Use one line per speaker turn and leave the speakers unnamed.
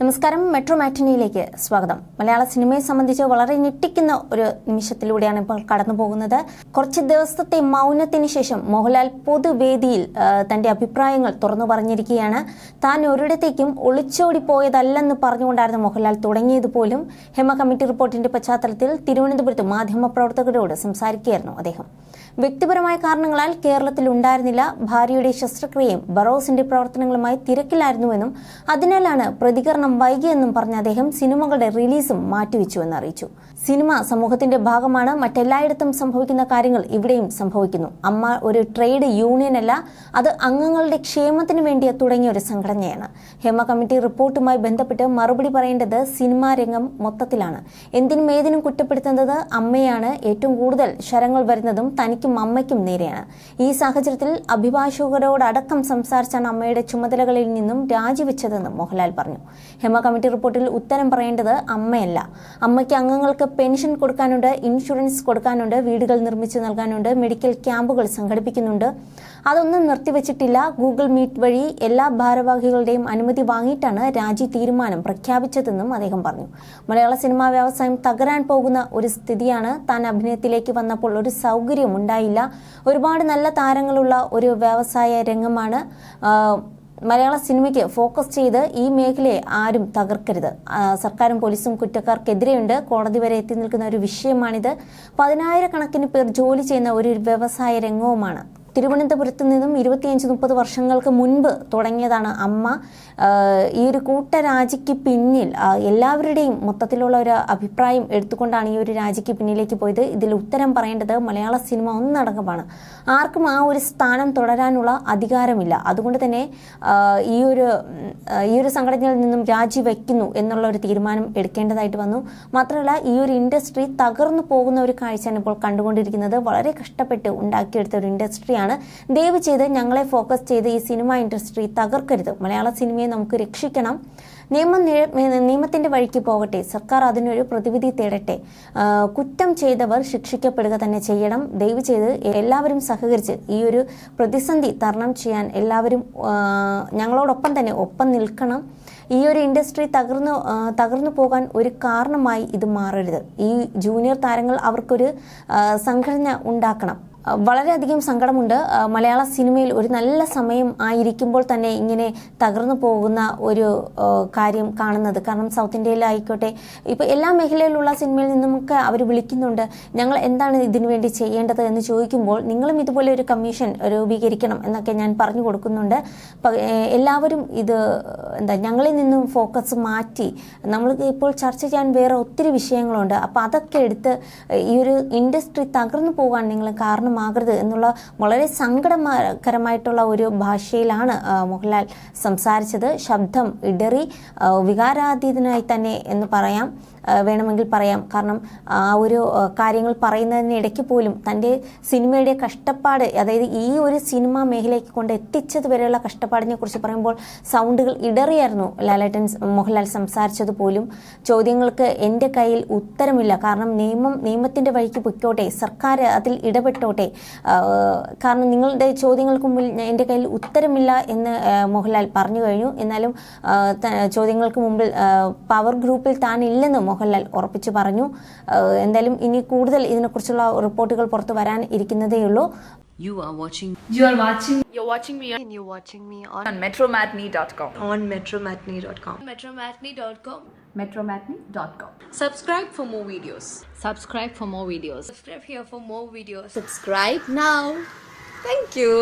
നമസ്കാരം. മെട്രോ മാറ്റിനിയിലേക്ക് സ്വാഗതം. മലയാള സിനിമയെ സംബന്ധിച്ച് വളരെ ഞെട്ടിക്കുന്ന ഒരു നിമിഷത്തിലൂടെയാണ് ഇപ്പോൾ കടന്നു പോകുന്നത്. കുറച്ച് ദിവസത്തെ മൗനത്തിന് ശേഷം മോഹൻലാൽ പൊതുവേദിയിൽ തന്റെ അഭിപ്രായങ്ങൾ തുറന്നു പറഞ്ഞിരിക്കുകയാണ്. താൻ ഒരിടത്തേക്കും ഒളിച്ചോടി പോയതല്ലെന്ന് പറഞ്ഞുകൊണ്ടായിരുന്നു മോഹൻലാൽ തുടങ്ങിയത് പോലും. ഹേമ കമ്മിറ്റി റിപ്പോർട്ടിന്റെ പശ്ചാത്തലത്തിൽ തിരുവനന്തപുരത്ത് മാധ്യമപ്രവർത്തകരോട് സംസാരിക്കുകയായിരുന്നു അദ്ദേഹം. വ്യക്തിപരമായ കാരണങ്ങളാൽ കേരളത്തിൽ ഉണ്ടായിരുന്നില്ല. ഭാര്യയുടെ ശസ്ത്രക്രിയയും ബറോസിന്റെ പ്രവർത്തനങ്ങളുമായി തിരക്കിലായിരുന്നുവെന്നും അതിനാലാണ് പ്രതികരണം വൈകിയെന്നും പറഞ്ഞ അദ്ദേഹം സിനിമകളുടെ റിലീസും മാറ്റിവെച്ചുവെന്ന് അറിയിച്ചു. സിനിമ സമൂഹത്തിന്റെ ഭാഗമാണ്. മറ്റെല്ലായിടത്തും സംഭവിക്കുന്ന കാര്യങ്ങൾ ഇവിടെയും സംഭവിക്കുന്നു. അമ്മ ഒരു ട്രേഡ് യൂണിയനല്ല, അത് അംഗങ്ങളുടെ ക്ഷേമത്തിന് വേണ്ടി തുടങ്ങിയ ഒരു സംഘടനയാണ്. ഹേമ കമ്മിറ്റി റിപ്പോർട്ടുമായി ബന്ധപ്പെട്ട് മറുപടി പറയേണ്ടത് സിനിമാ രംഗം മൊത്തത്തിലാണ്. എന്തിനും ഏതിനും കുറ്റപ്പെടുത്തുന്നത് അമ്മയാണ്. ഏറ്റവും കൂടുതൽ ശരങ്ങൾ വരുന്നതും തനിക്കും അമ്മയ്ക്കും നേരെയാണ്. ഈ സാഹചര്യത്തിൽ അഭിഭാഷകരോടടക്കം സംസാരിച്ചാണ് അമ്മയുടെ ചുമതലകളിൽ നിന്നും രാജിവെച്ചതെന്ന് മോഹൻലാൽ പറഞ്ഞു. ഹേമ കമ്മിറ്റി റിപ്പോർട്ടിൽ ഉത്തരം പറയേണ്ടത് അമ്മയല്ല. അമ്മയ്ക്ക് അംഗങ്ങൾക്ക് പെൻഷൻ കൊടുക്കാനുണ്ട്, ഇൻഷുറൻസ് കൊടുക്കാനുണ്ട്, വീടുകൾ നിർമ്മിച്ചു നൽകാനുണ്ട്, മെഡിക്കൽ ക്യാമ്പുകൾ സംഘടിപ്പിക്കുന്നുണ്ട്. അതൊന്നും നിർത്തിവെച്ചിട്ടില്ല. ഗൂഗിൾ മീറ്റ് വഴി എല്ലാ ഭാരവാഹികളുടെയും അനുമതി വാങ്ങിയിട്ടാണ് രാജി തീരുമാനം പ്രഖ്യാപിച്ചതെന്നും അദ്ദേഹം പറഞ്ഞു. മലയാള സിനിമാ വ്യവസായം തകരാൻ പോകുന്ന ഒരു സ്ഥിതിയാണ്. താൻ അഭിനയത്തിലേക്ക് വന്നപ്പോൾ ഒരു സൗകര്യം ഉണ്ടായില്ല. ഒരുപാട് നല്ല താരങ്ങളുള്ള ഒരു വ്യവസായ രംഗമാണ്. മലയാള സിനിമയ്ക്ക് ഫോക്കസ് ചെയ്ത് ഈ മേഖലയെ ആരും തകർക്കരുത്. സർക്കാരും പോലീസും കുറ്റക്കാർക്കെതിരെയുണ്ട്. കോടതി വരെ എത്തി നിൽക്കുന്ന ഒരു വിഷയമാണിത്. 10,000 പേർ ജോലി ചെയ്യുന്ന ഒരു വ്യവസായ രംഗവുമാണ്. തിരുവനന്തപുരത്ത് നിന്നും 25-30 വർഷങ്ങൾക്ക് മുൻപ് തുടങ്ങിയതാണ് അമ്മ. ഈ ഒരു കൂട്ടരാജിക്ക് പിന്നിൽ എല്ലാവരുടെയും മൊത്തത്തിലുള്ള ഒരു അഭിപ്രായം എടുത്തുകൊണ്ടാണ് ഈ ഒരു രാജിക്ക് പിന്നിലേക്ക് പോയത്. ഇതിൽ ഉത്തരം പറയേണ്ടത് മലയാള സിനിമ ഒന്നടങ്കമാണ്. ആർക്കും ആ ഒരു സ്ഥാനം തുടരാനുള്ള അധികാരമില്ല. അതുകൊണ്ട് തന്നെ ഈ ഒരു സംഘടനയിൽ നിന്നും രാജിവെക്കുന്നു എന്നുള്ള ഒരു തീരുമാനം എടുക്കേണ്ടതായിട്ട് വന്നു. മാത്രമല്ല, ഈ ഒരു ഇൻഡസ്ട്രി തകർന്നു പോകുന്ന ഒരു കാഴ്ചയാണ് ഇപ്പോൾ കണ്ടുകൊണ്ടിരിക്കുന്നത്. വളരെ കഷ്ടപ്പെട്ട് ഉണ്ടാക്കിയെടുത്ത ഒരു ഇൻഡസ്ട്രിയാണ്. ദയവ് ചെയ്ത് ഞങ്ങളെ ഫോക്കസ് ചെയ്ത് ഈ സിനിമ ഇൻഡസ്ട്രി തകർക്കരുത്. മലയാള സിനിമയെ നമുക്ക് രക്ഷിക്കണം. നിയമത്തിന്റെ വഴിക്ക് പോകട്ടെ. സർക്കാർ അതിനൊരു പ്രതിവിധി തേടട്ടെ. കുറ്റം ചെയ്തവർ ശിക്ഷിക്കപ്പെടുക തന്നെ ചെയ്യണം. ദയവ് ചെയ്ത് എല്ലാവരും സഹകരിച്ച് ഈ ഒരു പ്രതിസന്ധി തരണം ചെയ്യാൻ എല്ലാവരും ഞങ്ങളോടൊപ്പം തന്നെ ഒപ്പം നിൽക്കണം. ഈ ഒരു ഇൻഡസ്ട്രി തകർന്നു പോകാൻ ഒരു കാരണമായി ഇത് മാറരുത്. ഈ ജൂനിയർ താരങ്ങൾ അവർക്കൊരു സംഘടന ഉണ്ടാക്കണം. വളരെയധികം സങ്കടമുണ്ട്. മലയാള സിനിമയിൽ ഒരു നല്ല സമയം ആയിരിക്കുമ്പോൾ തന്നെ ഇങ്ങനെ തകർന്നു പോകുന്ന ഒരു കാര്യം കാണുന്നത്. കാരണം സൗത്ത് ഇന്ത്യയിലായിക്കോട്ടെ, ഇപ്പോൾ എല്ലാ മേഖലയിലുള്ള സിനിമയിൽ നിന്നുമൊക്കെ അവർ വിളിക്കുന്നുണ്ട്, ഞങ്ങൾ എന്താണ് ഇതിനു വേണ്ടി ചെയ്യേണ്ടത് എന്ന് ചോദിക്കുമ്പോൾ നിങ്ങളും ഇതുപോലെ ഒരു കമ്മീഷൻ രൂപീകരിക്കണം എന്നൊക്കെ ഞാൻ പറഞ്ഞു കൊടുക്കുന്നുണ്ട്. എല്ലാവരും ഇത് ഞങ്ങളിൽ നിന്നും ഫോക്കസ് മാറ്റി നമ്മൾക്ക് ഇപ്പോൾ ചർച്ച ചെയ്യാൻ വേറെ ഒത്തിരി വിഷയങ്ങളുണ്ട്. അപ്പോൾ അതൊക്കെ എടുത്ത് ഈ ഒരു ഇൻഡസ്ട്രി തകർന്നു പോകാൻ നിങ്ങൾ കാരണം ആകരുത് എന്നുള്ള വളരെ സങ്കടകരമായിട്ടുള്ള ഒരു ഭാഷയിലാണ് മോഹൻലാൽ സംസാരിച്ചത്. ശബ്ദം ഇടറി വികാരാതീതനായി തന്നെ എന്ന് വേണമെങ്കിൽ പറയാം. കാരണം ആ ഒരു കാര്യങ്ങൾ പറയുന്നതിനിടയ്ക്ക് പോലും തൻ്റെ സിനിമയുടെ കഷ്ടപ്പാട്, അതായത് ഈ ഒരു സിനിമാ മേഖലയ്ക്ക് കൊണ്ട് എത്തിച്ചത് വരെയുള്ള കഷ്ടപ്പാടിനെ കുറിച്ച് പറയുമ്പോൾ സൗണ്ടുകൾ ഇടറിയായിരുന്നു മോഹൻലാൽ സംസാരിച്ചത് പോലും. ചോദ്യങ്ങൾക്ക് എൻ്റെ കയ്യിൽ ഉത്തരമില്ല. കാരണം നിയമത്തിൻ്റെ വഴിക്ക് പൊയ്ക്കോട്ടെ, സർക്കാർ അതിൽ ഇടപെട്ടോട്ടെ. കാരണം നിങ്ങളുടെ ചോദ്യങ്ങൾക്ക് മുമ്പിൽ എൻ്റെ കയ്യിൽ ഉത്തരമില്ല എന്ന് മോഹൻലാൽ പറഞ്ഞു കഴിഞ്ഞു. എന്നാലും ചോദ്യങ്ങൾക്ക് മുമ്പിൽ പവർ ഗ്രൂപ്പിൽ താൻ ഇല്ലെന്ന് മോഹൻലാൽ ഉറപ്പിച്ചു പറഞ്ഞു. എന്തായാലും ഇനി കൂടുതൽ ഇതിനെക്കുറിച്ചുള്ള റിപ്പോർട്ടുകൾ പുറത്തു വരാൻ ഇരിക്കുന്നതേയുള്ളൂ.
You're watching me
on metromatney.com.
metromatney.com.
metromatney.com.
Subscribe for more videos.
Subscribe for more videos.
Subscribe here for more videos.
Subscribe now. Thank you.